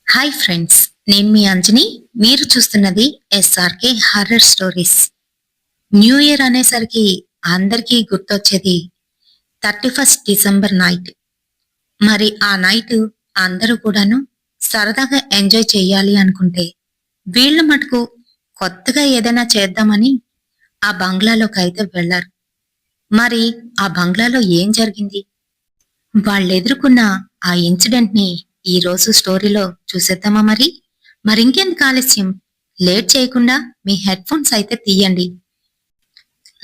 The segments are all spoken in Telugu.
హాయ్ ఫ్రెండ్స్, నేను మీ అంజని. మీరు చూస్తున్నది SRK horror stories. New year అనేసరికి అందరికీ గుర్తొచ్చేది 31 డిసెంబర్ నైట్. మరి ఆ నైట్ అందరూ కూడాను సరదాగా ఎంజాయ్ చెయ్యాలి అనుకుంటే వీళ్ళు మటుకు కొత్తగా ఏదైనా చేద్దామని ఆ బంగ్లాలోకి అయితే వెళ్లారు. మరి ఆ బంగ్లాలో ఏం జరిగింది, వాళ్ళు ఎదుర్కొన్న ఆ ఇన్సిడెంట్ ని ఈ రోజు స్టోరీలో చూసేద్దామా? మరింకెందుకు ఆలస్యం, లేట్ చేయకుండా మీ హెడ్ ఫోన్స్ అయితే తీయండి,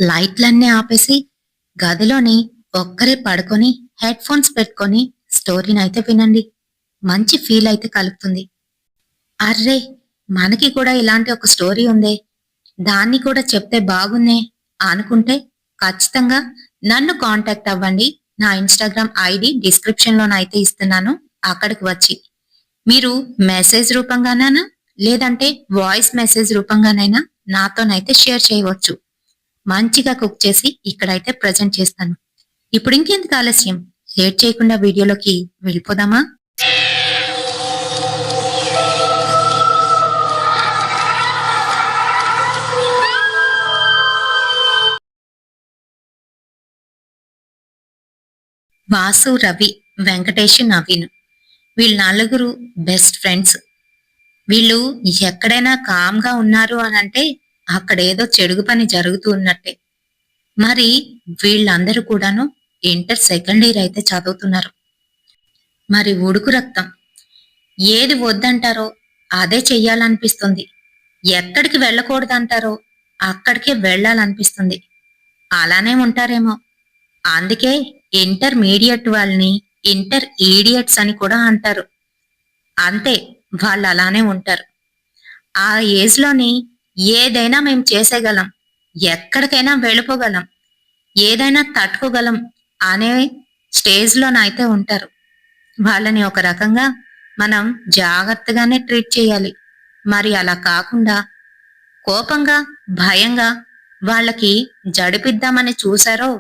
లైట్లన్నీ ఆపేసి గదిలోని ఒక్కరే పడుకొని హెడ్ ఫోన్స్ పెట్టుకొని స్టోరీని అయితే వినండి. మంచి ఫీల్ అయితే కలుగుతుంది. అర్రే, మనకి కూడా ఇలాంటి ఒక స్టోరీ ఉందే, దాన్ని కూడా చెప్తే బాగున్నే అనుకుంటే ఖచ్చితంగా నన్ను కాంటాక్ట్ అవ్వండి. నా ఇన్స్టాగ్రామ్ ఐడి డిస్క్రిప్షన్ లోనైతే ఇస్తున్నాను. అక్కడికి వచ్చి మీరు మెసేజ్ రూపంగానైనా లేదంటే వాయిస్ మెసేజ్ రూపంగానైనా నాతోనైతే షేర్ చేయవచ్చు. మంచిగా కుక్ చేసి ఇక్కడైతే ప్రజెంట్ చేస్తాను. ఇప్పుడు ఇంకెందుకు ఆలస్యం, లేట్ చేయకుండా వీడియోలోకి వెళ్ళిపోదామా? వాసు, రవి, వెంకటేష్, నవీన్, వీళ్ళు నలుగురు బెస్ట్ ఫ్రెండ్స్. వీళ్ళు ఎక్కడైనా కామ్గా ఉన్నారు అని అంటే అక్కడేదో చెడుగు పని జరుగుతూ ఉన్నట్టే. మరి వీళ్ళందరూ కూడాను ఇంటర్ సెకండ్ ఇయర్ అయితే చదువుతున్నారు. మరి ఉడుకు రక్తం, ఏది వద్దంటారో అదే చెయ్యాలనిపిస్తుంది, ఎక్కడికి వెళ్ళకూడదంటారో అక్కడికే వెళ్ళాలనిపిస్తుంది. అలానే ఉంటారేమో. అందుకే ఇంటర్మీడియట్ వాళ్ళని ఇంటర్ ఈడియట్స్ అని కూడా అంటారు. అంతే, వాళ్ళు అలానే ఉంటారు. ఆ ఏజ్ లోని ఏదైనా మేము చేసేయగలం, ఎక్కడికైనా వెళ్ళిపోగలం, ఏదైనా తట్టుకోగలం అనే స్టేజ్ లోనైతే ఉంటారు. వాళ్ళని ఒక రకంగా మనం జాగ్రత్తగానే ట్రీట్ చేయాలి. మరి అలా కాకుండా కోపంగా, భయంగా వాళ్ళకి జడిపిద్దామని చూసారో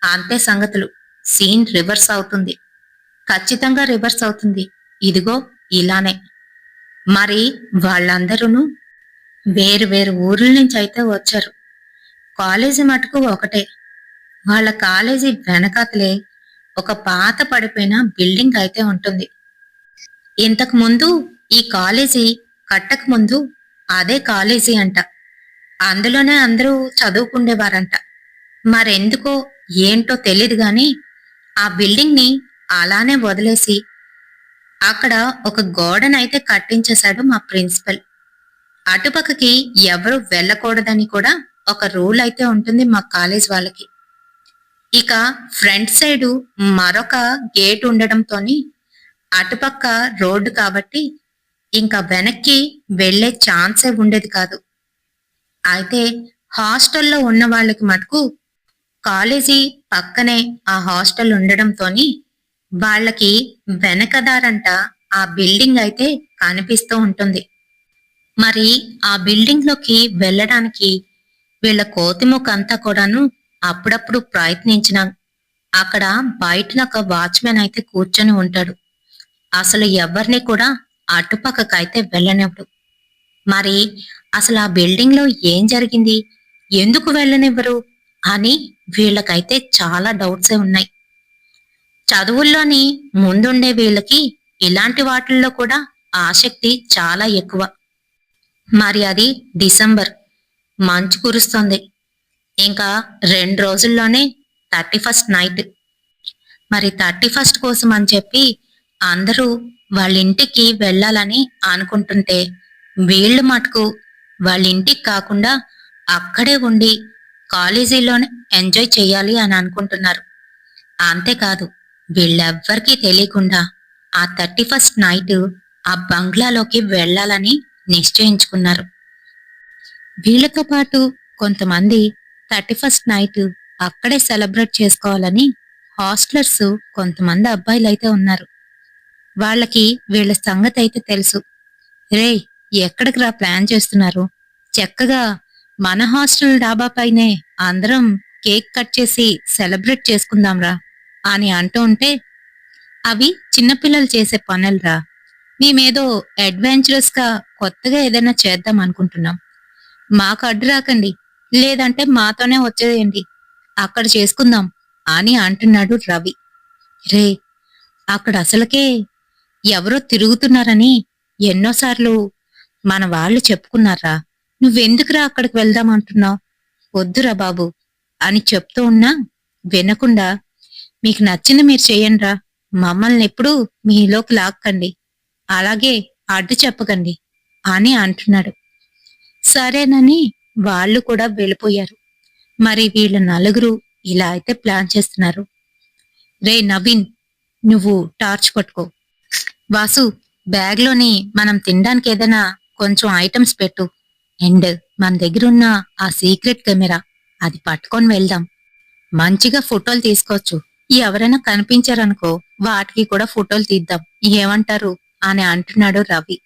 అంతే సంగతులు. సీన్ రివర్స్ అవుతుంది, ఖచ్చితంగా రివర్స్ అవుతుంది. ఇదిగో ఇలానే. మరి వాళ్ళందరూ వేరు వేరు ఊర్ల నుంచి అయితే వచ్చారు. కాలేజీ మటుకు ఒకటే. వాళ్ళ కాలేజీ వెనకాతలే ఒక పాత పడిపోయిన బిల్డింగ్ అయితే ఉంటుంది. ఇంతకు ముందు ఈ కాలేజీ కట్టక ముందు అదే కాలేజీ అంట. అందులోనే అందరూ చదువుకుండేవారంట. మరెందుకో ఏంటో తెలీదు గాని ఆ బిల్డింగ్ ని అలానే వదిలేసి అక్కడ ఒక గోడనైతే కట్టించేశాడు మా ప్రిన్సిపల్. అటుపక్కకి ఎవరు వెళ్ళకూడదని కూడా ఒక రూల్ అయితే ఉంటుంది మా కాలేజ్ వాళ్ళకి. ఇక ఫ్రంట్ సైడు మరొక గేట్ ఉండడంతోని అటుపక్క రోడ్డు కాబట్టి ఇంకా వెనక్కి వెళ్లే ఛాన్సే ఉండేది కాదు. అయితే హాస్టల్లో ఉన్న వాళ్ళకి మటుకు కాలేజీ పక్కనే ఆ హాస్టల్ ఉండడంతోని వాళ్ళకి వెనకదారంట ఆ బిల్డింగ్ అయితే కనిపిస్తూ ఉంటుంది. మరి ఆ బిల్డింగ్ లోకి వెళ్ళడానికి వీళ్ళ కోతిముఖంతా కూడాను అప్పుడప్పుడు ప్రయత్నించిన అక్కడ బయటన ఒక వాచ్మెన్ అయితే కూర్చొని ఉంటాడు. అసలు ఎవరిని కూడా అటుపక్కకైతే వెళ్ళనివ్వడు. మరి అసలు ఆ బిల్డింగ్ లో ఏం జరిగింది, ఎందుకు వెళ్ళనివ్వరు అని వీళ్ళకైతే చాలా డౌట్సే ఉన్నాయి. చదువుల్లోని ముందుండే వీళ్ళకి ఇలాంటి వాటిల్లో కూడా ఆసక్తి చాలా ఎక్కువ. మరి అది డిసెంబర్, మంచు కురుస్తుంది. ఇంకా 2 రోజుల్లోనే 31 నైట్. మరి 31 కోసం అని చెప్పి అందరూ వాళ్ళ ఇంటికి వెళ్ళాలని అనుకుంటుంటే వీళ్ళు మటుకు వాళ్ళ ఇంటికి కాకుండా అక్కడే ఉండి కాలేజీలోనే ఎంజాయ్ చేయాలి అని అనుకుంటున్నారు. అంతేకాదు, వీళ్ళెవ్వరికీ తెలియకుండా ఆ 31 నైట్ ఆ బంగ్లాలోకి వెళ్ళాలని నిశ్చయించుకున్నారు. వీళ్ళతో పాటు కొంతమంది 31 నైట్ అక్కడే సెలబ్రేట్ చేసుకోవాలని హాస్టలర్స్ కొంతమంది అబ్బాయిలైతే ఉన్నారు. వాళ్ళకి వీళ్ళ సంగతి అయితే తెలుసు. రేయ్, ఎక్కడికి రా ప్లాన్ చేస్తున్నారు, చక్కగా మన హాస్టల్ డాబా పైనే అందరం కేక్ కట్ చేసి సెలబ్రేట్ చేసుకుందాంరా అని అంటూ ఉంటే, అవి చిన్నపిల్లలు చేసే పనులరా, మేమేదో అడ్వెంచరస్ గా కొత్తగా ఏదైనా చేద్దాం అనుకుంటున్నాం. మాకు అడ్డు రాకండి. లేదంటే మాతోనే వచ్చేయండి. అక్కడ చేసుకుందాం అని అంటున్నాడు రవి. రే, అక్కడ అసలకే ఎవరో తిరుగుతున్నారని ఎన్నోసార్లు మన వాళ్ళు చెప్పుకున్నారా? నువ్వెందుకురా అక్కడికి వెళ్దామంటున్నావు? వద్దురా బాబు అని చెప్తూ ఉన్నా వినకుండా, మీకు నచ్చింది మీరు చెయ్యండ్రా, మమ్మల్ని ఎప్పుడూ మీలోకి లాక్కండి, అలాగే అడ్డు చెప్పకండి అని అంటున్నాడు. సరేనని వాళ్ళు కూడా వెళ్ళిపోయారు. మరి వీళ్ళ నలుగురు ఇలా అయితే ప్లాన్ చేస్తున్నారు. రే నవీన్, నువ్వు టార్చ్ పట్టుకో. వాసు, బ్యాగ్లోని మనం తినడానికి ఏదైనా కొంచెం ఐటమ్స్ పెట్టు. అండ్ మన దగ్గరున్న ఆ సీక్రెట్ కెమెరా అది పట్టుకొని వెళ్దాం. మంచిగా ఫోటోలు తీసుకోవచ్చు. ఎవరైనా కనిపించారనుకో, వాటికి కూడా ఫోటోలు తీద్దాం. ఏమంటారు అని అంటున్నాడు రవి.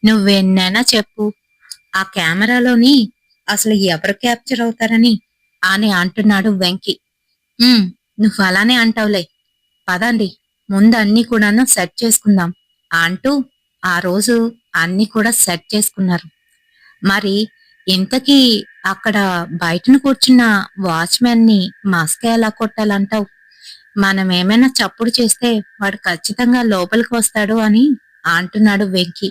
నువ్వెన్నైనా చెప్పు, ఆ కెమెరాలోని అసలు ఎవరు క్యాప్చర్ అవుతారని అని అంటున్నాడు వెంకి. "ఉమ్, నువ్వు అలానే అంటావులే. పదండి, ముందు అన్ని కూడాను సెట్ చేసుకుందాం" అంటూ ఆ రోజు అన్ని కూడా సెట్ చేసుకున్నారు. మరి ఇంతకీ అక్కడ బయటను కూర్చున్న వాచ్మెన్ ని మస్క ఎలా కొట్టాలంటావు? మనం ఏమైనా చప్పుడు చేస్తే వాడు ఖచ్చితంగా లోపలికి వస్తాడు అని అంటున్నాడు వెంకి.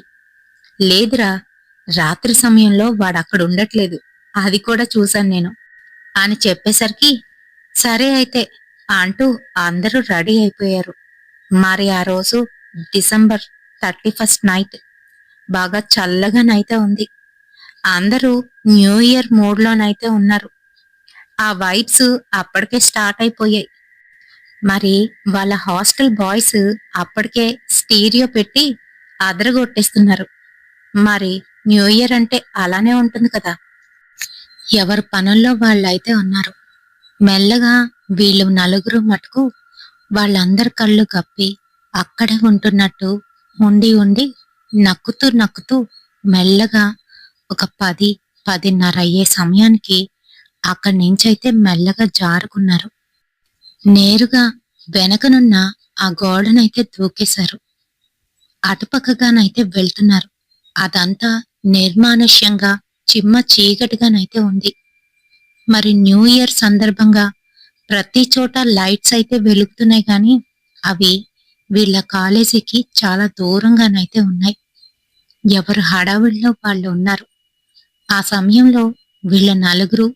లేదురా, రాత్రి సమయంలో వాడు అక్కడ ఉండట్లేదు, అది కూడా చూశాను నేను అని చెప్పేసరికి, సరే అయితే అంటూ అందరూ రెడీ అయిపోయారు. మరి ఆ రోజు డిసెంబర్ 31st నైట్ బాగా చల్లగానైతే ఉంది. అందరూ న్యూ ఇయర్ మూడ్ లోనైతే ఉన్నారు. ఆ వైబ్స్ అప్పటికే స్టార్ట్ అయిపోయాయి. మరి వాళ్ళ హాస్టల్ బాయ్స్ అప్పటికే స్టీరియో పెట్టి అదరగొట్టేస్తున్నారు. మరి న్యూ ఇయర్ అంటే అలానే ఉంటుంది కదా. ఎవరి పనుల్లో వాళ్ళైతే ఉన్నారు. మెల్లగా వీళ్ళు నలుగురు మటుకు వాళ్ళందరి కళ్ళు కప్పి అక్కడే ఉంటున్నట్టు ఉండి ఉండి నక్కుతూ నక్కుతూ మెల్లగా ఒక 10, 10:30 అయ్యే సమయానికి అక్కడి నుంచైతే మెల్లగా జారుకున్నారు. నేరుగా వెనకనున్న ఆ గోడనైతే దూకేశారు. అటుపక్కగానైతే వెళ్తున్నారు. అదంతా నిర్మానుష్యంగా చిమ్మ చీకటిగానైతే ఉంది. మరి న్యూ ఇయర్ సందర్భంగా ప్రతి చోట లైట్స్ అయితే వెలుగుతున్నాయి గాని అవి వీళ్ళ కాలేజీకి చాలా దూరంగానైతే ఉన్నాయి. ఎవరు హడావిడిలో వాళ్ళు ఉన్నారు. ఆ సమయంలో వీళ్ళ నలుగురు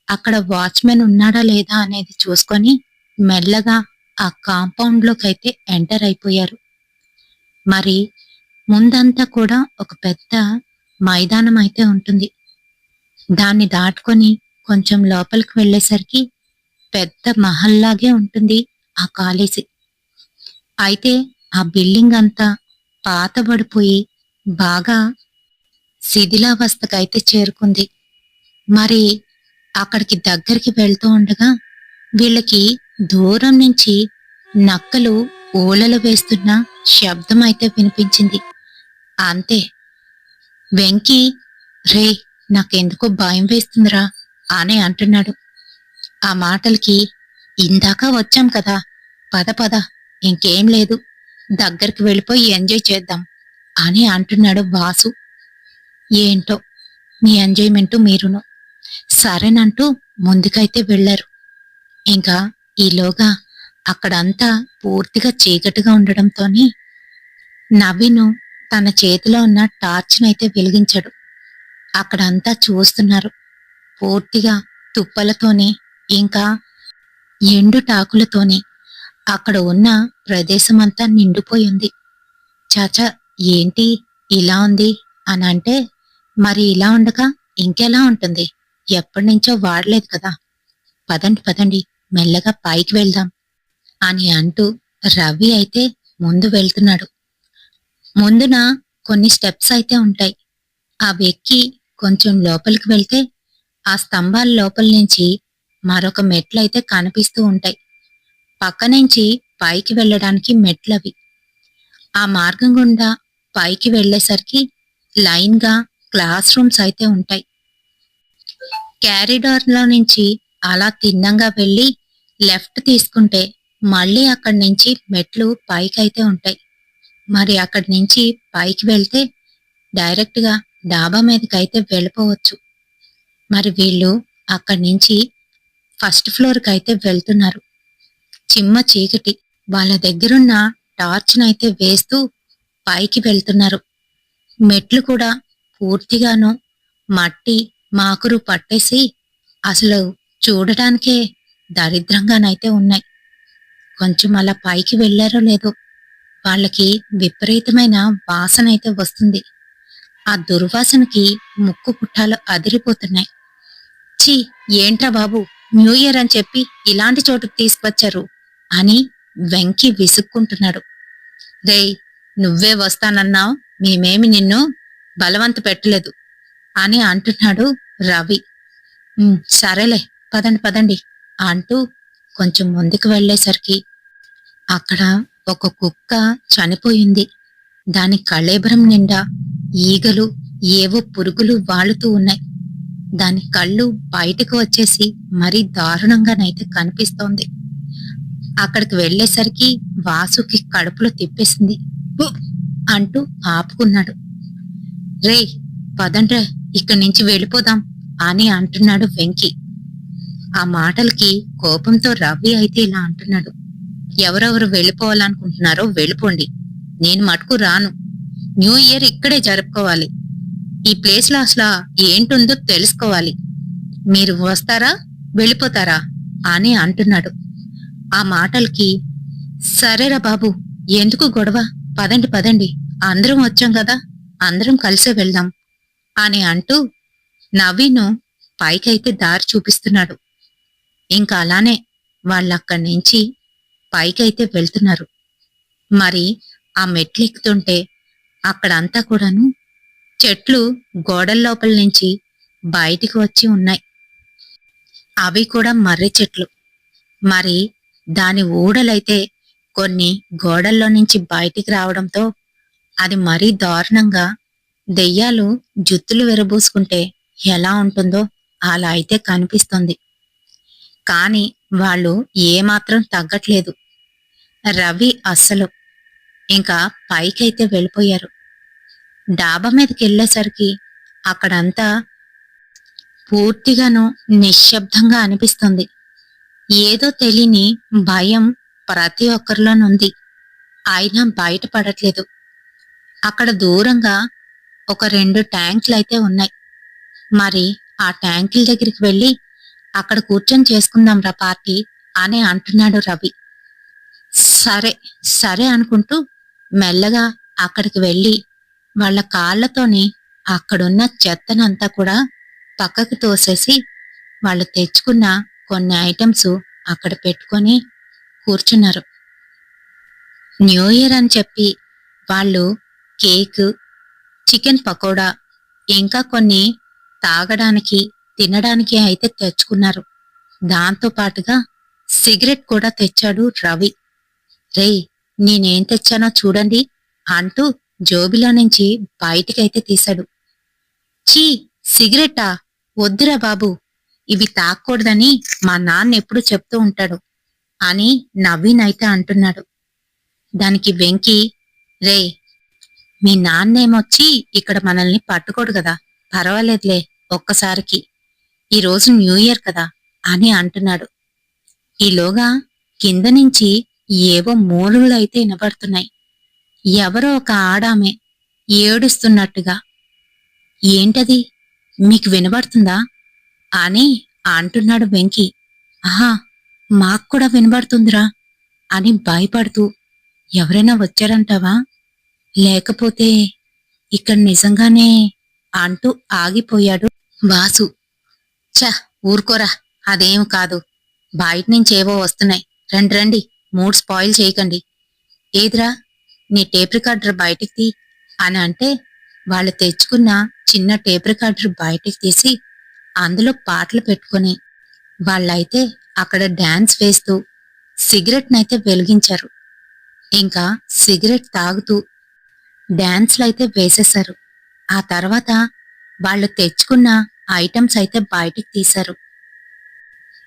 అక్కడ వాచ్మెన్ ఉన్నాడా లేదా అనేది చూసుకొని మెల్లగా ఆ కాంపౌండ్ లోకైతే ఎంటర్ అయిపోయారు. మరి ముందంతా కూడా ఒక పెద్ద మైదానం అయితే ఉంటుంది. దాన్ని దాటుకొని కొంచెం లోపలికి వెళ్ళేసరికి పెద్ద మహల్లాగే ఉంటుంది ఆ కాలేజీ. అయితే ఆ బిల్డింగ్ అంతా పాతబడిపోయి బాగా శిథిలావస్థకైతే చేరుకుంది. మరి అక్కడికి దగ్గరికి వెళ్తూ ఉండగా వీళ్ళకి దూరం నుంచి నక్కలు ఊలలు వేస్తున్న శబ్దం అయితే వినిపించింది. అంతే, వెంకీ, రే, నాకెందుకో భయం వేస్తుందిరా అని అంటున్నాడు. ఆ మాటలకి, ఇందాక వచ్చాం కదా, పద పద, ఇంకేం లేదు, దగ్గరికి వెళ్ళిపోయి ఎంజాయ్ చేద్దాం అని అంటున్నాడు వాసు. ఏంటో మీ ఎంజాయ్మెంట్ మీరును. సరేనంటూ ముందుకైతే వెళ్లారు. ఇంకా ఈలోగా అక్కడంతా పూర్తిగా చీకటిగా ఉండడంతోని నవీను తన చేతిలో ఉన్న టార్చ్నైతే వెలిగించాడు. అక్కడంతా చూస్తున్నారు. పూర్తిగా తుప్పలతోని ఇంకా ఎండుటాకులతోని అక్కడ ఉన్న ప్రదేశమంతా నిండిపోయింది. చాచా, ఏంటి ఇలా ఉంది అని అంటే, మరి ఇలా ఉండగా ఇంకెలా ఉంటుంది, ఎప్పటినుంచో వాడలేదు కదా, పదండి పదండి, మెల్లగా పైకి వెళ్దాం అని అంటూ రవి అయితే ముందు వెళ్తున్నాడు. ముందున కొన్ని స్టెప్స్ అయితే ఉంటాయి. ఆ వెక్కి కొంచెం లోపలికి వెళ్తే ఆ స్తంభాల లోపల నుంచి మరొక మెట్లయితే కనిపిస్తూ ఉంటాయి. పక్క నుంచి పైకి వెళ్ళడానికి మెట్లవి. ఆ మార్గం గుండా పైకి వెళ్లేసరికి లైన్ గా క్లాస్ రూమ్స్ అయితే ఉంటాయి. క్యారిడార్ లో నుంచి అలా తిన్నంగా వెళ్లి లెఫ్ట్ తీసుకుంటే మళ్ళీ అక్కడి నుంచి మెట్లు పైకైతే ఉంటాయి. మరి అక్కడి నుంచి పైకి వెళ్తే డైరెక్ట్గా డాబా మీదకైతే వెళ్ళిపోవచ్చు. మరి వీళ్ళు అక్కడి నుంచి ఫస్ట్ ఫ్లోర్కి అయితే వెళ్తున్నారు. చిమ్మ చీకటి. వాళ్ళ దగ్గరున్న టార్చ్నైతే వేస్తూ పైకి వెళ్తున్నారు. మెట్లు కూడా పూర్తిగాను మట్టి మాకురు పట్టేసి అసలు చూడటానికే దరిద్రంగానైతే ఉన్నాయి. కొంచెం అలా పైకి వెళ్లారో లేదో వాళ్ళకి విపరీతమైన వాసనైతే వస్తుంది. ఆ దుర్వాసనకి ముక్కు పుట్టాలు అదిరిపోతున్నాయి. ఛీ, ఏంట్రా బాబు, న్యూ ఇయర్ అని చెప్పి ఇలాంటి చోటుకు తీసుకొచ్చారు అని వెంకి విసుక్కుంటున్నాడు. రేయ్, నువ్వే వస్తానన్నావు, మేమేమి నిన్ను బలవంత పెట్టలేదు అని అంటున్నాడు రవి. సరేలే, పదండి పదండి అంటూ కొంచెం ముందుకు వెళ్లేసరికి అక్కడ ఒక కుక్క చనిపోయింది. దాని కళేబరం నిండా ఈగలు, ఏవో పురుగులు వాలుతూ ఉన్నాయి. దాని కళ్ళు బయటకు వచ్చేసి మరీ దారుణంగానైతే కనిపిస్తోంది. అక్కడికి వెళ్లేసరికి వాసుకి కడుపులో తిప్పేసింది. అంటూ ఆపుకున్నాడు. రే, పదండ్రా, ఇక్కడి నుంచి వెళ్ళిపోదాం అని అంటున్నాడు వెంకి. ఆ మాటలకి కోపంతో రవి అయితే ఇలా అంటున్నాడు. ఎవరెవరు వెళ్ళిపోవాలనుకుంటున్నారో వెళ్ళిపోండి, నేను మటుకు రాను. న్యూ ఇయర్ ఇక్కడే జరుపుకోవాలి. ఈ ప్లేస్ లో అసలు ఏంటుందో తెలుసుకోవాలి. మీరు వస్తారా వెళ్ళిపోతారా అని అంటున్నాడు. ఆ మాటలకి సరేరా బాబు, ఎందుకు గొడవ, పదండి పదండి, అందరం వచ్చాం కదా, అందరం కలిసే వెళ్దాం అని అంటూ నవీను పైకైతే దారి చూపిస్తున్నాడు. ఇంకా అలానే వాళ్ళక్కడి నుంచి పైకైతే వెళ్తున్నారు. మరి ఆ మెట్లెక్కుతుంటే అక్కడంతా కూడాను చెట్లు గోడల లోపల నుంచి బయటికి వచ్చి ఉన్నాయి. అవి కూడా మర్రి చెట్లు. మరి దాని ఊడలైతే కొన్ని గోడల్లో నుంచి బయటికి రావడంతో అది మరీ దారుణంగా దెయ్యాలు జుత్తులు విరబూసుకుంటే ఎలా ఉంటుందో అలా అయితే కనిపిస్తుంది. కాని వాళ్ళు ఏమాత్రం తగ్గట్లేదు. రవి అస్సలు. ఇంకా పైకైతే వెళ్ళిపోయారు. డాబా మీదకి వెళ్లేసరికి అక్కడంతా పూర్తిగాను నిశ్శబ్దంగా అనిపిస్తుంది. ఏదో తెలియని భయం ప్రతి ఒక్కరిలోనుంది. అయినా బయటపడట్లేదు. అక్కడ దూరంగా ఒక 2 ట్యాంకులైతే ఉన్నాయి. మరి ఆ ట్యాంకుల దగ్గరికి వెళ్ళి అక్కడ కూర్చొని చేసుకుందాంరా పార్టీ అని అంటున్నాడు రవి. సరే సరే అనుకుంటూ మెల్లగా అక్కడికి వెళ్ళి వాళ్ళ కాళ్లతోని అక్కడున్న చెత్తనంతా కూడా పక్కకి తోసేసి వాళ్ళు తెచ్చుకున్న కొన్ని ఐటమ్స్ అక్కడ పెట్టుకొని కూర్చున్నారు. న్యూ ఇయర్ అని చెప్పి వాళ్ళు కేక్, చికెన్ పకోడా, ఇంకా కొన్ని తాగడానికి తినడానికి అయితే తెచ్చుకున్నారు. దాంతో పాటుగా సిగరెట్ కూడా తెచ్చాడు రవి. రేయ్, నేనేం తెచ్చానో చూడండి అంటూ జోబిలో నుంచి బయటికైతే తీశాడు. ఛీ, సిగరెట్టా? వద్దురా బాబు, ఇవి తాక్కూడదని మా నాన్న ఎప్పుడు చెప్తూ ఉంటాడు అని నవీన్ అయితే అంటున్నాడు. దానికి వెంకి, రే, మీ నాన్నేమొచ్చి ఇక్కడ మనల్ని పట్టుకోడు కదా, పర్వాలేదులే ఒక్కసారికి, ఈరోజు న్యూ ఇయర్ కదా అని అంటున్నాడు. ఈలోగా కింద నుంచి ఏవో మూలుగులు అయితే వినబడుతున్నాయి. ఎవరో ఒక ఆడామె ఏడుస్తున్నట్టుగా. ఏంటది, మీకు వినబడుతుందా అని అంటున్నాడు వెంకి. ఆహా, మాక్కూడా వినబడుతుందిరా అని భయపడుతూ, ఎవరైనా వచ్చారంటావా, లేకపోతే ఇక్కడ నిజంగానే అంటూ ఆగిపోయాడు వాసు. ఛ, ఊరుకోరా, అదేం కాదు, బయట నుంచేవో వస్తున్నాయి, రండి రండి, మూడ్ స్పాయిల్ చేయకండి. ఏదిరా, నీ టేప్ రికార్డర్ బయటికి తీ అని అంటే వాళ్ళు తెచ్చుకున్న చిన్న టేప్ రికార్డర్ బయటికి తీసి అందులో పాటలు పెట్టుకుని వాళ్ళైతే అక్కడ డాన్స్ వేస్తూ సిగరెట్నైతే వెలిగించారు. ఇంకా సిగరెట్ తాగుతూ డాన్స్లైతే వేసేశారు. ఆ తర్వాత వాళ్ళు తెచ్చుకున్న ఐటమ్స్ అయితే బయటికి తీశారు.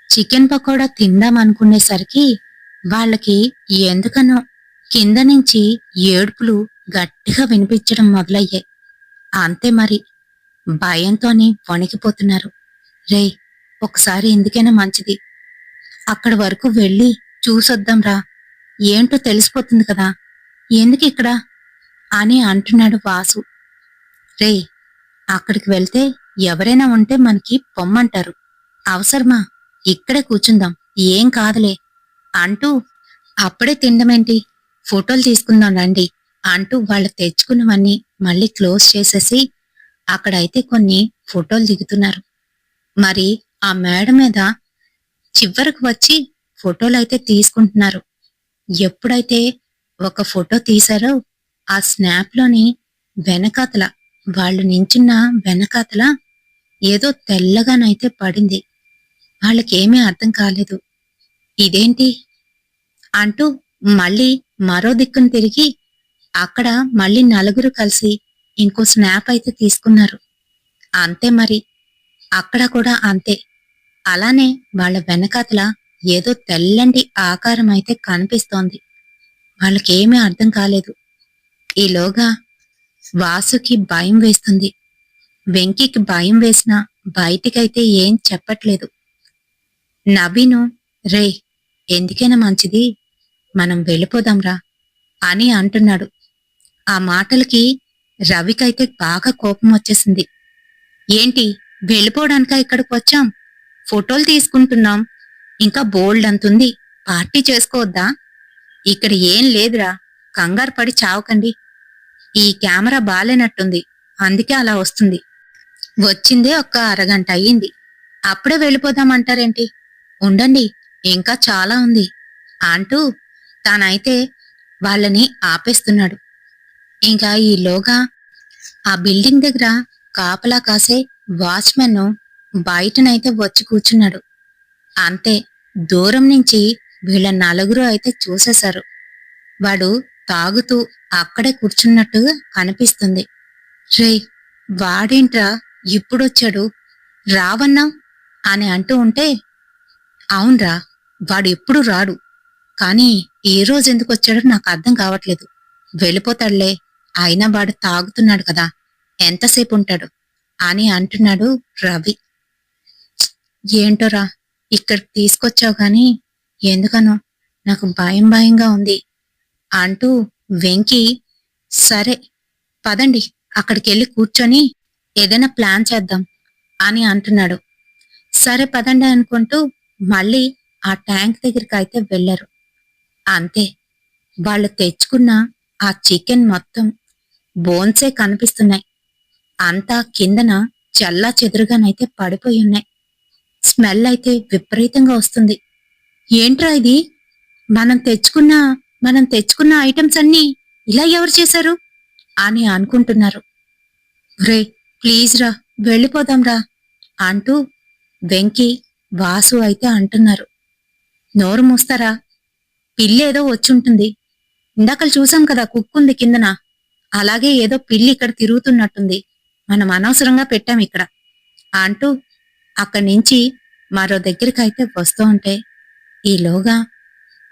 చికెన్ పకోడా తిందామనుకునేసరికి వాళ్ళకి ఎందుకనో కింద నుంచి ఏడుపులు గట్టిగా వినిపించడం మొదలయ్యాయి. అంతే మరి, భయంతోని వణికిపోతున్నారు. రేయ్, ఒకసారి ఎందుకైనా మంచిది అక్కడి వరకు వెళ్ళి చూసొద్దాంరా, ఏంటో తెలిసిపోతుంది కదా, ఎందుకిక్కడ అని అంటున్నాడు వాసు. రేయ్, అక్కడికి వెళ్తే ఎవరైనా ఉంటే మనకి పొమ్మంటారు, అవసరమా, ఇక్కడే కూర్చుందాం, ఏం కాదులే అంటూ, అప్పుడే తిండమేంటి, ఫోటోలు తీసుకుందాం రండి అంటూ వాళ్ళు తెచ్చుకున్నవన్నీ మళ్ళీ క్లోజ్ చేసేసి అక్కడైతే కొన్ని ఫోటోలు దిగుతున్నారు. మరి ఆ మేడ మీద చివరకు వచ్చి ఫోటోలైతే తీసుకుంటున్నారు. ఎప్పుడైతే ఒక ఫోటో తీశారో ఆ స్నాప్లోని వెనకాతల, వాళ్ళు నించున్న వెనకాతల ఏదో తెల్లగానైతే పడింది. వాళ్ళకేమీ అర్థం కాలేదు. ఇదేంటి అంటూ మళ్ళీ మరో దిక్కును తిరిగి అక్కడ మళ్ళీ నలుగురు కలిసి ఇంకో స్నాప్ అయితే తీసుకున్నారు. అంతే మరి, అక్కడ కూడా అంతే. అలానే వాళ్ళ వెనకాతల ఏదో తెల్లంటి ఆకారం అయితే కనిపిస్తోంది. వాళ్ళకేమీ అర్థం కాలేదు. ఈలోగా వాసుకి భయం వేస్తుంది. వెంకీకి భయం వేసినా బయటికైతే ఏం చెప్పట్లేదు. నవీను, రే, ఎందుకైనా మంచిది మనం వెళ్ళిపోదాంరా అని అంటున్నాడు. ఆ మాటలకి రవికైతే బాగా కోపం వచ్చేసింది. ఏంటి, వెళ్ళిపోవడానికా ఇక్కడికి వచ్చాం? ఫోటోలు తీసుకుంటున్నాం, ఇంకా బోల్డ్ అంతుంది, పార్టీ చేసుకోవద్దా? ఇక్కడ ఏం లేదురా, కంగారు పడి చావకండి. ఈ కెమెరా బాలేనట్టుంది, అందుకే అలా వస్తుంది. వచ్చిందే ఒక్క అరగంట అయ్యింది, అప్పుడే వెళ్ళిపోదామంటారేంటి? ఉండండి, ఇంకా చాలా ఉంది అంటూ తానైతే వాళ్ళని ఆపేస్తున్నాడు. ఇంకా ఈలోగా ఆ బిల్డింగ్ దగ్గర కాపలా కాసే వాచ్మెన్ బయటనైతే వచ్చి కూర్చున్నాడు. అంతే, దూరం నుంచి వీళ్ళ నలుగురు అయితే చూసేశారు. వాడు తాగుతూ అక్కడే కూర్చున్నట్టుగా కనిపిస్తుంది. రే, వాడేంట్రా ఇప్పుడొచ్చాడు, రావన్నావ్ అని అంటూ ఉంటే, అవునరా, వాడు ఎప్పుడు రాడు, కానీ ఈ రోజు ఎందుకు వచ్చాడో నాకు అర్థం కావట్లేదు. వెళ్ళిపోతాడులే, అయినా వాడు తాగుతున్నాడు కదా, ఎంతసేపు ఉంటాడు అని అంటున్నాడు రవి. ఏంటోరా, ఇక్కడికి తీసుకొచ్చావు గాని ఎందుకనో నాకు భయం భయంగా ఉంది అంటూ వెంకీ, సరే పదండి, అక్కడికెళ్ళి కూర్చొని ఏదైనా ప్లాన్ చేద్దాం అని అంటున్నాడు. సరే పదండి అనుకుంటూ మళ్ళీ ఆ ట్యాంక్ దగ్గరికి అయితే వెళ్లారు. అంతే, వాళ్ళు తెచ్చుకున్న ఆ చికెన్ మొత్తం బోన్సే కనిపిస్తున్నాయి. అంతా కిందన చల్లా చెదురుగానైతే పడిపోయి ఉన్నాయి. స్మెల్ అయితే విపరీతంగా వస్తుంది. ఏంట్రా ఇది, మనం తెచ్చుకున్న మనం తెచ్చుకున్న ఐటమ్స్ అన్నీ ఇలా ఎవరు చేశారు అని అనుకుంటున్నారు. రే, ప్లీజ్ రా, వెళ్ళిపోదాంరా అంటూ వెంకీ, వాసు అయితే అంటున్నారు. నోరు మూస్తారా, పిల్లేదో వచ్చుంటుంది, ఇందాకలు చూసాం కదా కుక్కుంది కిందన, అలాగే ఏదో పిల్లి ఇక్కడ తిరుగుతున్నట్టుంది, మనం అనవసరంగా పెట్టాం ఇక్కడ అంటూ అక్కడి నుంచి మరో దగ్గరికైతే వస్తూ ఉంటే ఈలోగా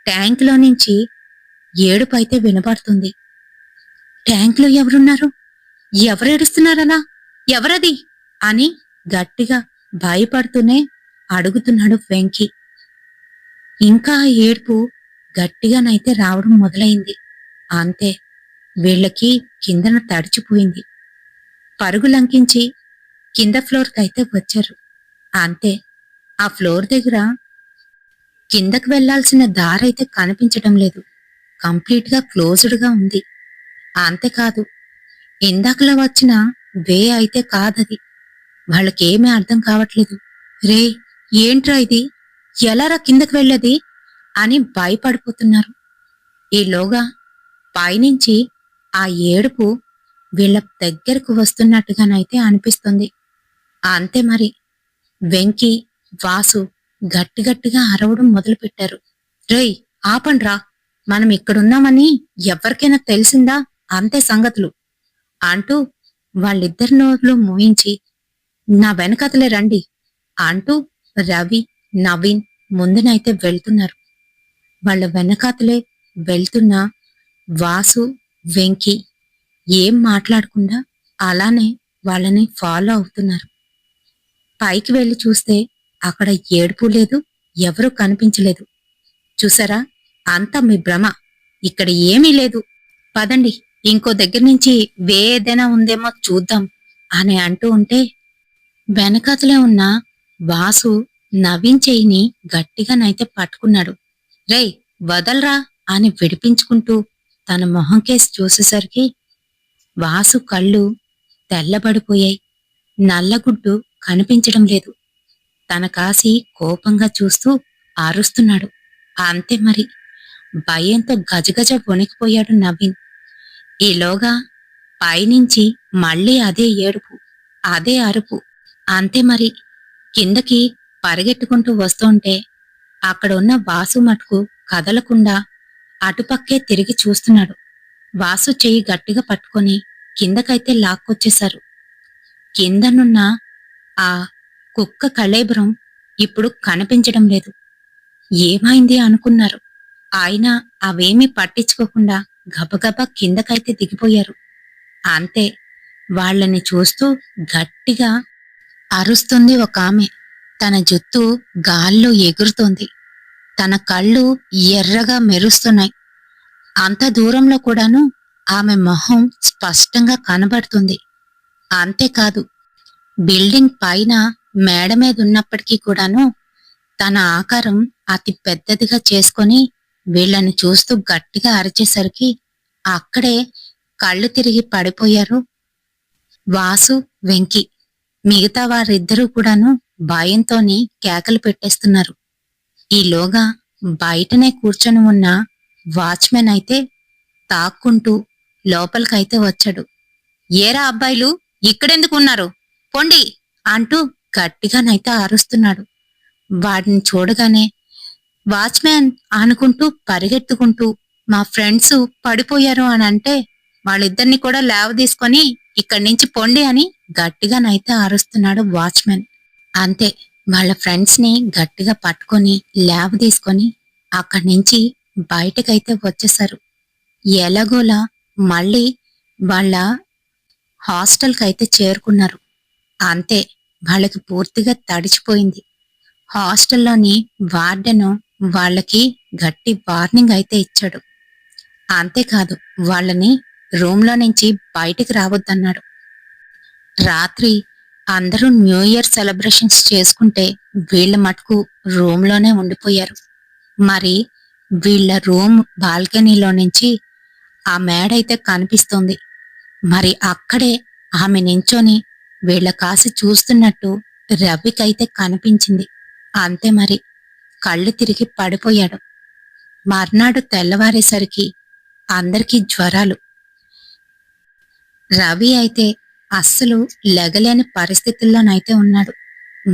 ట్యాంక్లో నుంచి ఏడుపైతే వినపడుతుంది. ట్యాంక్లో ఎవరున్నారు, ఎవరు ఏడుస్తున్నారలా, ఎవరది అని గట్టిగా భయపడుతూనే అడుగుతున్నాడు వెంకీ. ఇంకా ఏడుపు గట్టిగానైతే రావడం మొదలైంది. అంతే, వీళ్ళకి కిందన తడిచిపోయింది. పరుగులంకించి కింద ఫ్లోర్కైతే వచ్చారు. అంతే, ఆ ఫ్లోర్ దగ్గర కిందకు వెళ్లాల్సిన దారైతే కనిపించడం లేదు. కంప్లీట్గా క్లోజ్డ్గా ఉంది. అంతేకాదు, ఇందాకలా వచ్చిన వే అయితే కాదది. వాళ్ళకేమీ అర్థం కావట్లేదు. రే, ఏంట్రా ఇది, ఎలారా కిందకు వెళ్ళేది అని భయపడిపోతున్నారు. ఈలోగా పైనుంచి ఆ ఏడుపు వీళ్ళ దగ్గరకు వస్తున్నట్టుగానైతే అనిపిస్తుంది. అంతే మరి, వెంకీ, వాసు గట్టిగట్టిగా అరవడం మొదలుపెట్టారు. రేయ్, ఆపండ్రా, మనం ఇక్కడున్నామని ఎవరికైనా తెలిసిందా అంతే సంగతులు అంటూ వాళ్ళిద్దరి నోర్లు మూయించి, నా వెనకతలే రండి అంటూ రవి, నవీన్ ముందునైతే వెళ్తున్నారు. వాళ్ళ వెనకాతలే వెళ్తున్న వాసు, వెంకీ ఏం మాట్లాడకుండా అలానే వాళ్ళని ఫాలో అవుతున్నారు. పైకి వెళ్లి చూస్తే అక్కడ ఏడుపు లేదు, ఎవరూ కనిపించలేదు. చూసారా, అంతా మీ భ్రమ, ఇక్కడ ఏమీ లేదు. పదండి, ఇంకో దగ్గర నుంచి ఏదైనా ఉందేమో చూద్దాం అని అంటూ ఉంటే వెనకాతలే ఉన్న వాసు నవీన్ చెయ్యిని గట్టిగానైతే పట్టుకున్నాడు. రేయ్, వదల్రా అని విడిపించుకుంటూ తన మొహం కేసి చూసేసరికి వాసు కళ్ళు తెల్లబడిపోయాయి. నల్లగుడ్డు కనిపించడం లేదు. తన కాసి కోపంగా చూస్తూ అరుస్తున్నాడు. అంతే మరి, భయంతో గజగజ వణికిపోయాడు నవీన్. ఈలోగా పైనుంచి మళ్ళీ అదే ఏడుపు, అదే అరుపు. అంతే మరి, కిందకి పరిగెట్టుకుంటూ వస్తుంటే అక్కడ ఉన్న వాసు మటుకు కదలకుండా అటుపక్కే తిరిగి చూస్తున్నాడు. వాసు చెయ్యి గట్టిగా పట్టుకొని కిందకైతే లాక్కొచ్చేశారు. కిందనున్న ఆ కుక్క కళేబరం ఇప్పుడు కనిపించడం లేదు. ఏమైంది అనుకున్నారు. ఆయన అవేమీ పట్టించుకోకుండా గబగబా కిందకైతే దిగిపోయారు. అంతే, వాళ్ళని చూస్తూ గట్టిగా అరుస్తుంది ఒక ఆమె. తన జుత్తు గాల్లో ఎగురుతోంది. తన కళ్ళు ఎర్రగా మెరుస్తున్నాయి. అంత దూరంలో కూడాను ఆమె మొహం స్పష్టంగా కనబడుతుంది. అంతేకాదు, బిల్డింగ్ పైన మేడ మీద ఉన్నప్పటికీ కూడాను తన ఆకారం అతి పెద్దదిగా చేసుకొని వీళ్ళని చూస్తూ గట్టిగా అరిచేసరికి అక్కడే కళ్ళు తిరిగి పడిపోయారు వాసు, వెంకీ. మిగతా వారిద్దరూ కూడాను భయంతోని కేకలు పెట్టేస్తున్నారు. ఈలోగా బయటనే కూర్చొని ఉన్న వాచ్మెన్ అయితే తాక్కుంటూ లోపలికైతే వచ్చాడు. ఏరా అబ్బాయిలు, ఇక్కడెందుకున్నారు, పొండి అంటూ గట్టిగానైతే అరుస్తున్నాడు. వాడిని చూడగానే వాచ్మెన్ అనుకుంటూ పరిగెత్తుకుంటూ మా ఫ్రెండ్స్ పడిపోయారు అని అంటే వాళ్ళిద్దరిని కూడా లేవదీసుకొని ఇక్కడి నుంచి పొండి అని గట్టిగానైతే అరుస్తున్నాడు వాచ్మెన్. అంతే, వాళ్ళ ఫ్రెండ్స్ ని గట్టిగా పట్టుకొని లేవదీసుకొని అక్కడి నుంచి బయటకైతే వచ్చేశారు. ఎలాగోలా మళ్ళీ వాళ్ళ హాస్టల్కైతే చేరుకున్నారు. అంతే, వాళ్ళకి పూర్తిగా తడిచిపోయింది. హాస్టల్లోని వార్డెను వాళ్ళకి గట్టి వార్నింగ్ అయితే ఇచ్చాడు. అంతేకాదు, వాళ్ళని రూమ్లో నుంచి బయటికి రావద్దన్నాడు. రాత్రి అందరూ న్యూ ఇయర్ సెలబ్రేషన్స్ చేసుకుంటే వీళ్ళ మటుకు రూమ్లోనే ఉండిపోయారు. మరి వీళ్ళ రూమ్ బాల్కనీలో నుంచి ఆ మేడైతే కనిపిస్తోంది. మరి అక్కడే ఆమె నించొని వీళ్ళ కాసి చూస్తున్నట్టు రవికైతే కనిపించింది. అంతే మరి, కళ్ళు తిరిగి పడిపోయాడు. మర్నాడు తెల్లవారేసరికి అందరికీ జ్వరాలు. రవి అయితే అస్సలు లెగలేని పరిస్థితుల్లోనైతే ఉన్నాడు.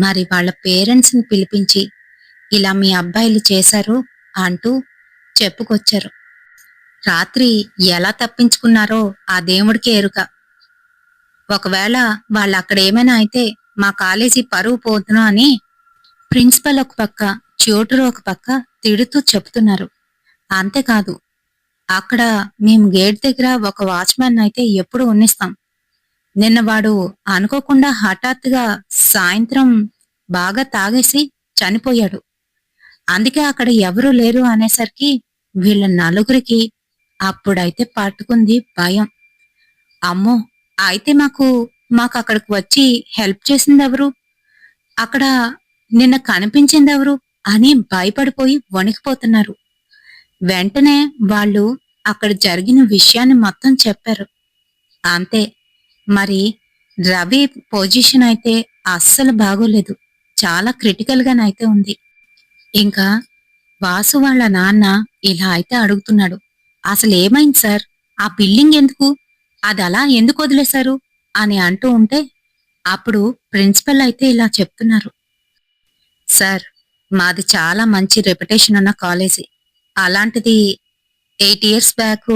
మరి వాళ్ళ పేరెంట్స్ని పిలిపించి ఇలా మీ అబ్బాయిలు చేశారు అంటూ చెప్పుకొచ్చారు. రాత్రి ఎలా తప్పించుకున్నారో ఆ దేవుడికి ఎరుక. ఒకవేళ వాళ్ళు అక్కడ ఏమైనా అయితే మా కాలేజీ పరువు పోతును అని ప్రిన్సిపల్ ఒక పక్క, ట్యూటర్ ఒక పక్క తిడుతూ చెప్తున్నారు. అంతేకాదు, అక్కడ మేము గేట్ దగ్గర ఒక వాచ్మెన్ అయితే ఎప్పుడు ఉన్నిస్తాం. నిన్న వాడు అనుకోకుండా హఠాత్తుగా సాయంత్రం బాగా తాగేసి చనిపోయాడు. అందుకే అక్కడ ఎవరూ లేరు అనేసరికి వీళ్ళ నలుగురికి అప్పుడైతే పట్టుకుంది భయం. అమ్మో, అయితే మాకు అక్కడికి వచ్చి హెల్ప్ చేసిందెవరు, అక్కడ నిన్న కనిపించిందెవరు అని భయపడిపోయి వణికిపోతున్నారు. వెంటనే వాళ్ళు అక్కడ జరిగిన విషయాన్ని మొత్తం చెప్పారు. అంతే మరి, రవి పొజిషన్ అయితే అస్సలు బాగోలేదు. చాలా క్రిటికల్ గానైతే ఉంది. ఇంకా వాసు వాళ్ళ నాన్న ఇలా అయితే అడుగుతున్నాడు. అసలు ఏమైంది సార్, ఆ బిల్డింగ్ ఎందుకు, అది అలా ఎందుకు వదిలేశారు అని అంటూ ఉంటే అప్పుడు ప్రిన్సిపల్ అయితే ఇలా చెప్తున్నారు. సార్, మాది చాలా మంచి రెప్యుటేషన్ ఉన్న కాలేజీ. అలాంటిది 8 years బ్యాక్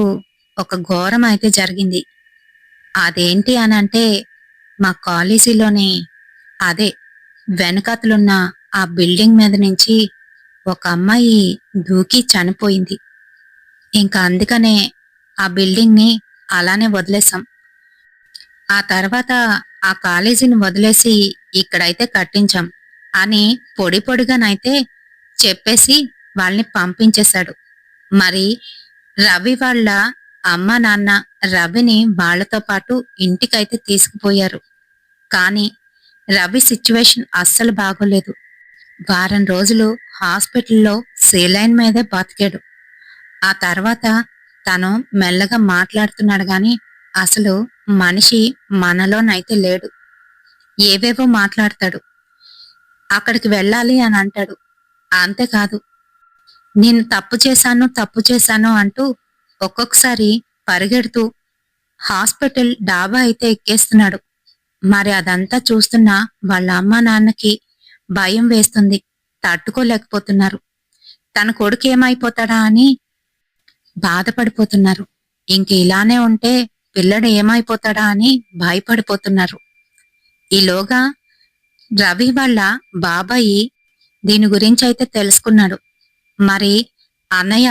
ఒక ఘోరం అయితే జరిగింది. అదేంటి అని అంటే మా కాలేజీలోని అదే వెనకాతలున్న ఆ బిల్డింగ్ మీద నుంచి ఒక అమ్మాయి దూకి చనిపోయింది. ఇంకా అందుకనే ఆ బిల్డింగ్ని అలానే వదిలేసాం. ఆ తర్వాత ఆ కాలేజీని వదిలేసి ఇక్కడైతే కట్టించాం అని పొడి పొడిగానైతే చెప్పేసి వాళ్ళని పంపించేశాడు. మరి రవి వాళ్ళ అమ్మ నాన్న రవిని వాళ్ళతో పాటు ఇంటికైతే తీసుకుపోయారు. కానీ రవి సిచ్యువేషన్ అస్సలు బాగోలేదు. వారం రోజులు హాస్పిటల్లో సెలైన్ మీదే బతికాడు. ఆ తర్వాత తను మెల్లగా మాట్లాడుతున్నాడు గాని అసలు మనిషి మనలోనైతే లేడు. ఏవేవో మాట్లాడతాడు. అక్కడికి వెళ్ళాలి అని అంటాడు. అంతేకాదు, నేను తప్పు చేశాను అంటూ ఒక్కొక్కసారి పరిగెడుతూ హాస్పిటల్ డాబా అయితే ఎక్కేస్తున్నాడు. మరి అదంతా చూస్తున్న వాళ్ళ అమ్మ నాన్నకి భయం వేస్తుంది. తట్టుకోలేకపోతున్నారు. తన కొడుకు ఏమైపోతాడా అని బాధపడిపోతున్నారు. ఇంక ఇలానే ఉంటే పిల్లడు ఏమైపోతాడా అని భయపడిపోతున్నారు. ఈలోగా రవి వాళ్ళ బాబాయి దీని గురించి అయితే తెలుసుకున్నాడు. మరి అన్నయ్య,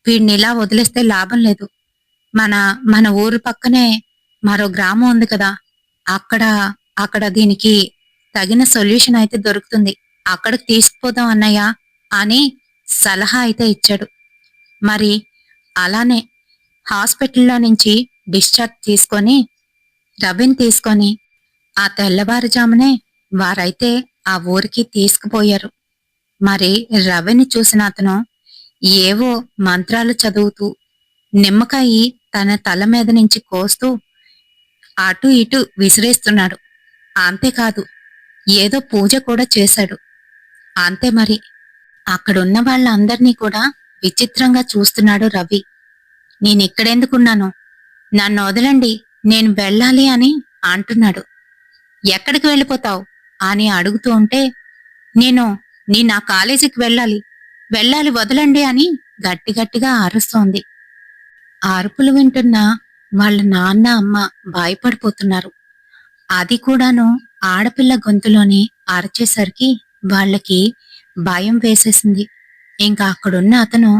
వీడినిలా వదిలేస్తే లాభం లేదు. మన మన ఊరు పక్కనే మరో గ్రామం ఉంది కదా, అక్కడ అక్కడ దీనికి తగిన సొల్యూషన్ అయితే దొరుకుతుంది. అక్కడికి తీసుకుపోదాం అన్నయ్య అని సలహా అయితే ఇచ్చాడు. మరి అలానే హాస్పిటల్లో నుంచి డిశ్చార్జ్ తీసుకొని రవిని తీసుకొని ఆ తెల్లవారుజామునే వారైతే ఆ ఊరికి తీసుకుపోయారు. మరి రవిని చూసిన అతను ఏవో మంత్రాలు చదువుతూ నిమ్మకాయి తన తల మీద నుంచి కోస్తూ అటు ఇటు విసిరేస్తున్నాడు. అంతేకాదు, ఏదో పూజ కూడా చేశాడు. అంతే మరి. అక్కడున్న వాళ్ళందర్నీ కూడా విచిత్రంగా చూస్తున్నాడు రవి. నేనిక్కడెందుకున్నాను? నన్ను వదలండి, నేను వెళ్ళాలి అని అంటున్నాడు. ఎక్కడికి వెళ్ళిపోతావు అని అడుగుతూ ఉంటే, నేను నా కాలేజీకి వెళ్ళాలి, వెళ్ళాలి, వదలండి అని గట్టిగట్టిగా అరుస్తోంది. ఆ అరుపులు వింటున్న వాళ్ళ నాన్న అమ్మ భయపడిపోతున్నారు. అది కూడాను ఆడపిల్ల గొంతులోని అరిచేసరికి వాళ్ళకి భయం వేసేసింది. ఇంకా అక్కడున్న అతను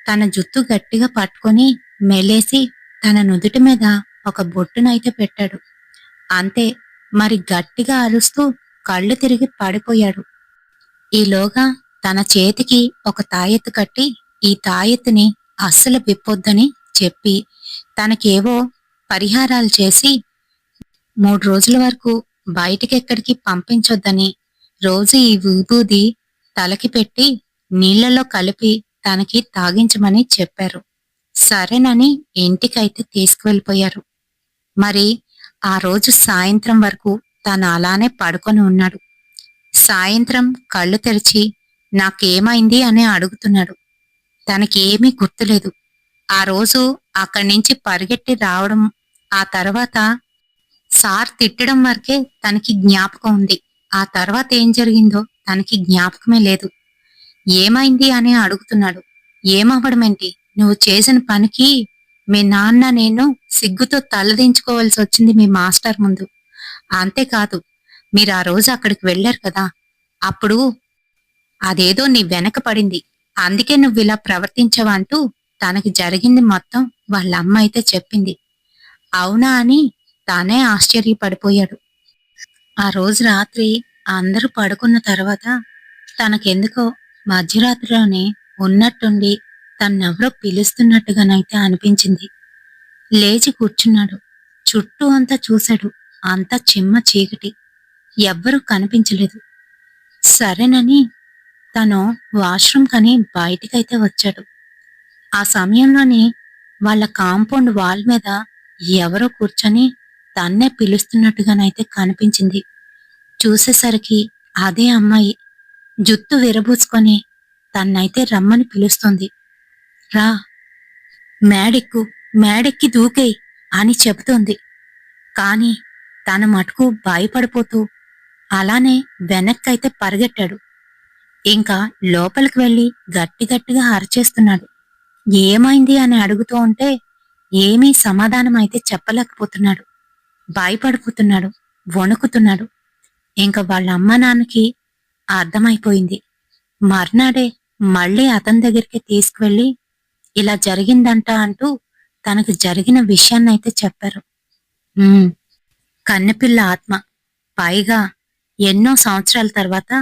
తన జుత్తు గట్టిగా పట్టుకొని మెలేసి తన నుదుటి మీద ఒక బొట్టునైతే పెట్టాడు. అంతే, మరి గట్టిగా అరుస్తూ కళ్ళు తిరిగి పడిపోయాడు. ఈలోగా తన చేతికి ఒక తాయెత్తు కట్టి ఈ తాయెత్తుని అస్సలు విప్పొద్దని చెప్పి తనకేవో పరిహారాలు చేసి 3 రోజుల వరకు బయటికెక్కడికి పంపించొద్దని, రోజు ఈ విభూది తలకి పెట్టి నీళ్లలో కలిపి తనకి తాగించమని చెప్పారు. సరేనని ఇంటికైతే తీసుకువెళ్ళిపోయారు. మరి ఆ రోజు సాయంత్రం వరకు తను అలానే పడుకొని ఉన్నాడు. సాయంత్రం కళ్ళు తెరిచి నాకేమైంది అని అడుగుతున్నాడు. తనకేమీ గుర్తులేదు. ఆ రోజు అక్కడి నుంచి పరిగెట్టి రావడం, ఆ తర్వాత సార్ తిట్టడం వరకే తనకి జ్ఞాపకం ఉంది. ఆ తర్వాత ఏం జరిగిందో తనకి జ్ఞాపకమే లేదు. ఏమైంది అని అడుగుతున్నాడు. ఏమవ్వడమేంటి? నువ్వు చేసిన పనికి మీ నాన్న నేను సిగ్గుతో తలదించుకోవాల్సి వచ్చింది మీ మాస్టర్ ముందు. అంతేకాదు, మీరు ఆ రోజు అక్కడికి వెళ్ళారు కదా, అప్పుడు అదేదో నీ వెనక పడింది. అందుకే నువ్విలా ప్రవర్తించవా అంటూ తనకి జరిగింది మొత్తం వాళ్ళ అమ్మ అయితే చెప్పింది. అవునా అని తానే ఆశ్చర్యపడిపోయాడు. ఆ రోజు రాత్రి అందరూ పడుకున్న తర్వాత తనకెందుకో మధ్యరాత్రిలోనే ఉన్నట్టుండి తన్నెవరో పిలుస్తున్నట్టుగానైతే అనిపించింది. లేచి కూర్చున్నాడు. చుట్టూ అంతా చూశాడు. అంతా చిమ్మ చీకటి. ఎవ్వరూ కనిపించలేదు. సరేనని తను వాష్రూమ్ కని బయటికైతే వచ్చాడు. ఆ సమయంలోనే వాళ్ళ కాంపౌండ్ వాల్ మీద ఎవరో కూర్చొని తన్నే పిలుస్తున్నట్టుగానైతే కనిపించింది. చూసేసరికి అదే అమ్మాయి జుత్తు విరబూసుకొని తన్నైతే రమ్మని పిలుస్తోంది. రా, మేడెక్కు, మేడెక్కి దూకేయ్ అని చెబుతోంది. కాని తన మటుకు భయపడిపోతూ అలానే వెనక్కైతే పరిగెట్టాడు. ఇంకా లోపలికి వెళ్లి గట్టిగట్టిగా అరిచేస్తున్నాడు. ఏమైంది అని అడుగుతూ ఉంటే ఏమీ సమాధానం అయితే చెప్పలేకపోతున్నాడు. భయపడిపోతున్నాడు, వణుకుతున్నాడు. ఇంకా వాళ్ళ అమ్మ నాన్నకి అర్థమైపోయింది. మర్నాడే మళ్ళీ అతని దగ్గరికి తీసుకువెళ్ళి ఇలా జరిగిందంట అంటూ తనకు జరిగిన విషయాన్నైతే చెప్పారు. "ఉమ్, కన్నెపిల్ల ఆత్మ. పైగా ఎన్నో సంవత్సరాల తర్వాత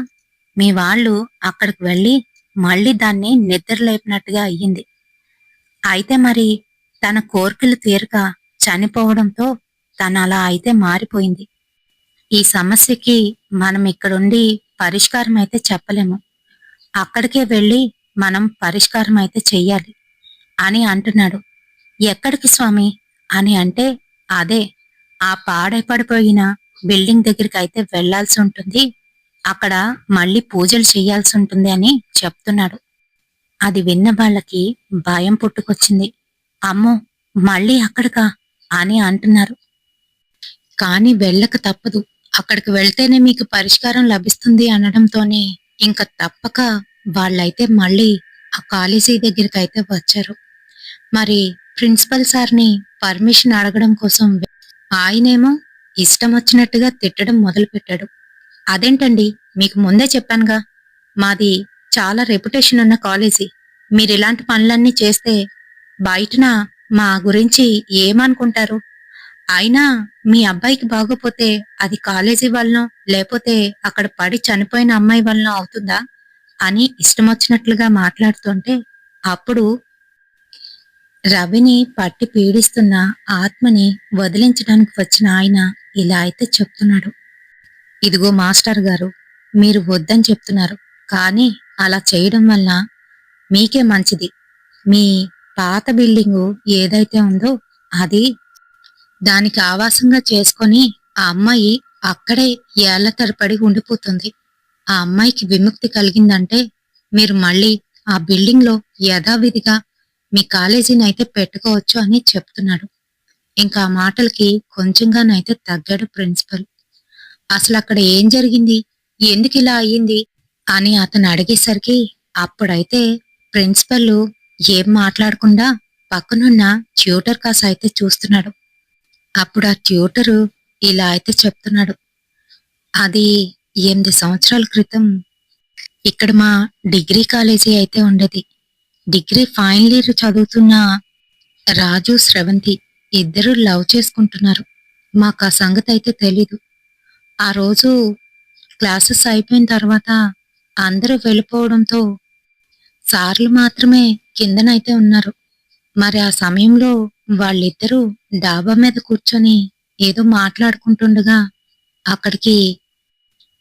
మీ వాళ్ళు అక్కడికి వెళ్ళి మళ్ళీ దాన్ని నిద్రలేపినట్టుగా అయ్యింది. అయితే మరి తన కోర్కెలు తీరక చనిపోవడంతో తనలా అయితే మారిపోయింది. ఈ సమస్యకి మనం ఇక్కడుండి పరిష్కారం అయితే చెప్పలేము. అక్కడికే వెళ్ళి మనం పరిష్కారం అయితే చెయ్యాలి" అని అంటున్నాడు. "ఎక్కడికి స్వామి?" అని అంటే, "అదే ఆ పాడైపడిపోయిన బిల్డింగ్ దగ్గరికి అయితే వెళ్లాల్సి ఉంటుంది. అక్కడ మళ్ళీ పూజలు చెయ్యాల్సి ఉంటుంది" అని చెప్తున్నాడు. అది విన్న వాళ్ళకి భయం పుట్టుకొచ్చింది. "అమ్మో! మళ్ళీ అక్కడికా?" అని అంటున్నారు. "కానీ వెళ్ళక తప్పదు. అక్కడికి వెళ్తేనే మీకు పరిష్కారం లభిస్తుంది" అనడంతోనే ఇంక తప్పక వాళ్ళైతే మళ్ళీ ఆ కాలేజీ దగ్గరికైతే వచ్చారు. మరి ప్రిన్సిపల్ సార్‌ని పర్మిషన్ అడగడం కోసం ఆయనేమో ఇష్టం వచ్చినట్టుగా తిట్టడం మొదలుపెట్టాడు. "అదేంటండి, మీకు ముందే చెప్పానుగా, మాది చాలా రెప్యుటేషన్ ఉన్న కాలేజీ. మీరిలాంటి పనులన్నీ చేస్తే బయటన మా గురించి ఏమనుకుంటారు? అయినా మీ అబ్బాయికి బాగోపోతే అది కాలేజీ వల్లనో, లేపోతే అక్కడ పడి చనిపోయిన అమ్మాయి వల్లనో అవుతుందా?" అని ఇష్టమొచ్చినట్లుగా మాట్లాడుతుంటే, అప్పుడు రవిని పట్టి పీడిస్తున్న ఆత్మని వదిలించడానికి వచ్చిన ఆయన ఇలా అయితే చెప్తున్నాడు. "ఇదిగో మాస్టర్ గారు, మీరు వద్దని చెప్తున్నారు. కానీ అలా చేయడం వల్ల మీకే మంచిది. మీ పాత బిల్డింగు ఏదైతే ఉందో అది దానికి ఆవాసంగా చేసుకొని ఆ అమ్మాయి అక్కడే ఏళ్ల తరబడి ఉండిపోతుంది. ఆ అమ్మాయికి విముక్తి కలిగిందంటే మీరు మళ్ళీ ఆ బిల్డింగ్ లో యథావిధిగా మీ కాలేజీని అయితే పెట్టుకోవచ్చు" అని చెప్తున్నాడు. ఇంకా ఆ మాటలకి కొంచెంగానైతే తగ్గాడు ప్రిన్సిపల్. "అసలు అక్కడ ఏం జరిగింది? ఎందుకు ఇలా అయ్యింది?" అని అతను అడిగేసరికి అప్పుడైతే ప్రిన్సిపల్ ఏం మాట్లాడకుండా పక్కనున్న ట్యూటర్ కాస అయితే చూస్తున్నాడు. అప్పుడు ఆ ట్యూటరు ఇలా అయితే చెప్తున్నాడు. "అది 8 సంవత్సరాల క్రితం ఇక్కడ మా డిగ్రీ కాలేజీ అయితే ఉండేది. డిగ్రీ ఫైనల్ ఇయర్ చదువుతున్న రాజు, స్రవంతి ఇద్దరు లవ్ చేసుకుంటున్నారు. మాకు ఆ సంగతి అయితే తెలీదు. ఆ రోజు క్లాసెస్ అయిపోయిన తర్వాత అందరూ వెళ్ళిపోవడంతో సార్లు మాత్రమే కిందనైతే ఉన్నారు. మరి ఆ సమయంలో వాళ్ళిద్దరూ డాబా మీద కూర్చొని ఏదో మాట్లాడుకుంటుండగా అక్కడికి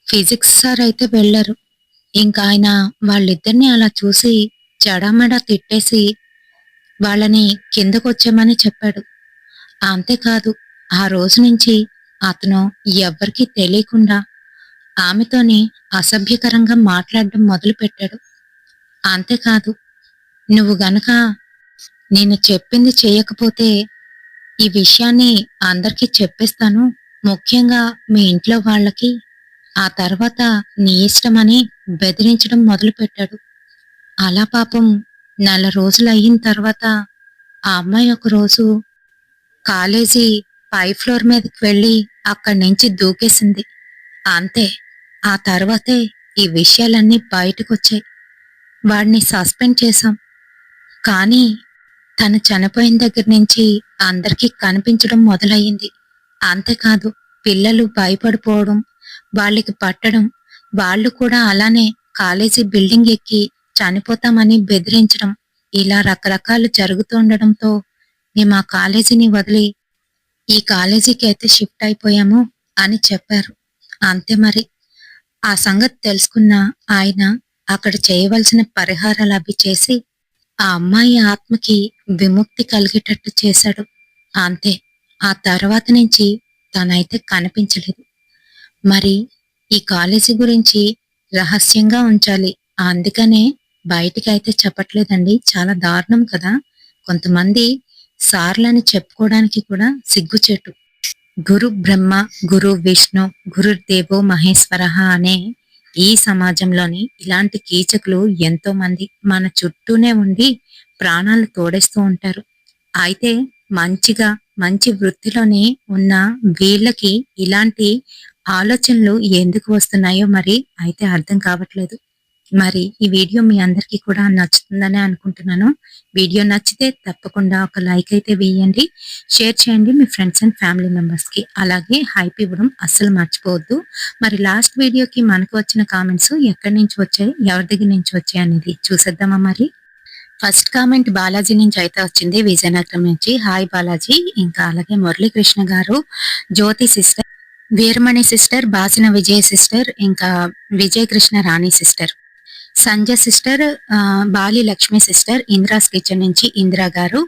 ఫిజిక్స్ సార్ అయితే వెళ్లారు. ఇంకా ఆయన వాళ్ళిద్దరిని అలా చూసి చెడామెడా తిట్టేసి వాళ్ళని కిందకొచ్చేయమని చెప్పాడు. అంతేకాదు, ఆ రోజు నుంచి అతను ఎవ్వరికీ తెలియకుండా ఆమెతోని అసభ్యకరంగా మాట్లాడడం మొదలుపెట్టాడు. అంతేకాదు, నువ్వు గనక నేను చెప్పింది చేయకపోతే ఈ విషయాన్ని అందరికీ చెప్పేస్తాను, ముఖ్యంగా మీ ఇంట్లో వాళ్ళకి. ఆ తర్వాత నీ ఇష్టమని బెదిరించడం మొదలుపెట్టాడు. అలా పాపం నెల రోజులయిన తర్వాత ఆ అమ్మాయి ఒకరోజు కాలేజీ పై ఫ్లోర్ మీదకి వెళ్ళి అక్కడి నుంచి దూకేసింది. అంతే. ఆ తర్వాతే ఈ విషయాలన్నీ బయటకొచ్చాయి. వాడిని సస్పెండ్ చేశాం. కానీ తను చనిపోయిన దగ్గర నుంచి అందరికీ కనిపించడం మొదలయ్యింది. అంతేకాదు, పిల్లలు భయపడిపోవడం, వాళ్ళకి పట్టడం, వాళ్ళు కూడా అలానే కాలేజీ బిల్డింగ్ ఎక్కి చనిపోతామని బెదిరించడం, ఇలా రకరకాలు జరుగుతుండడంతో మేము ఆ కాలేజీని వదిలి ఈ కాలేజీకి అయితే షిఫ్ట్ అయిపోయాము అని చెప్పారు. అంతే మరి. ఆ సంగతి తెలుసుకున్న ఆయన అక్కడ చేయవలసిన పరిహారాలు అవి చేసి ఆ అమ్మాయి ఆత్మకి విముక్తి కలిగేటట్టు చేశాడు. అంతే. ఆ తర్వాత నుంచి తనైతే కనిపించలేదు. మరి ఈ కాలేజీ గురించి రహస్యంగా ఉంచాలి. అందుకనే బయటికైతే చెప్పట్లేదండి. చాలా దారుణం కదా! కొంతమంది సార్లని చెప్పుకోవడానికి కూడా సిగ్గుచేటు. గురు బ్రహ్మ, గురు విష్ణు, గురుర్దేవో మహేశ్వరః అనే ఈ సమాజంలోని ఇలాంటి కీచకులు ఎంతో మంది మన చుట్టూనే ఉండి ప్రాణాలు తోడేస్తూ ఉంటారు. అయితే మంచిగా మంచి వృత్తిలోనే ఉన్న వీళ్ళకి ఇలాంటి ఆలోచనలు ఎందుకు వస్తున్నాయో మరి అయితే అర్థం కావట్లేదు. మరి ఈ వీడియో మీ అందరికీ కూడా నచ్చుతుందని అనుకుంటున్నాను. వీడియో నచ్చితే తప్పకుండా ఒక లైక్ అయితే వేయండి. షేర్ చేయండి మీ ఫ్రెండ్స్ అండ్ ఫ్యామిలీ మెంబర్స్‌కి. అలాగే హైప్ ఇవ్వడం అస్సలు మర్చిపోవద్దు. మరి లాస్ట్ వీడియోకి మనకు వచ్చిన కామెంట్స్ ఎక్కడి నుంచి వచ్చాయి, ఎవరి దగ్గర నుంచి వచ్చాయి అనేది చూసేద్దామా మరి? ఫస్ట్ కామెంట్ బాలాజీ నుంచి అయితే వచ్చింది, విజయనగరం నుంచి. హాయ్ బాలాజీ. ఇంకా అలాగే Muralikrishna garu, Jyothi sister, Veeramani sister, Basina Vijaya sister, ఇంకా Vijaya Krishna Rani sister, Sanjay sister, Bali Lakshmi sister, Indra's kitchen నుంచి ఇందిరా గారు,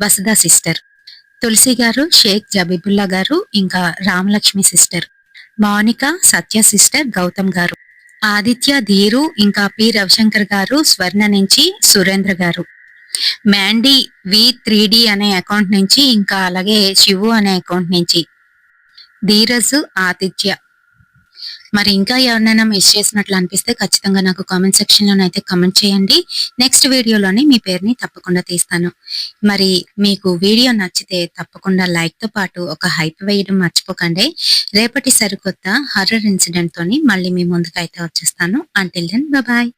వసుధ సిస్టర్, తులసి గారు, షేక్ జబీబుల్లా గారు, ఇంకా రామలక్ష్మి సిస్టర్, మౌనిక, సత్య సిస్టర్, గౌతమ్ గారు, ఆదిత్య, ధీరు, ఇంకా పి రవిశంకర్ గారు, స్వర్ణ నుంచి సురేంద్ర గారు, మ్యాండీ వి3డి అనే అకౌంట్ నుంచి, ఇంకా అలాగే శివు అనే అకౌంట్ నుంచి, ధీరజ్, ఆదిత్య. మరి ఇంకా ఎవరినైనా మిస్ చేసినట్లు అనిపిస్తే ఖచ్చితంగా నాకు కామెంట్ సెక్షన్ లోనైతే కామెంట్ చేయండి. నెక్స్ట్ వీడియోలోని మీ పేరుని తప్పకుండా తీస్తాను. మరి మీకు వీడియో నచ్చితే తప్పకుండా లైక్ తో పాటు ఒక హైప్ వేయడం మర్చిపోకండి. రేపటి సరికొత్త హర్రర్ ఇన్సిడెంట్ తోని మళ్ళీ మీ ముందుకైతే వచ్చేస్తాను. Until then bye.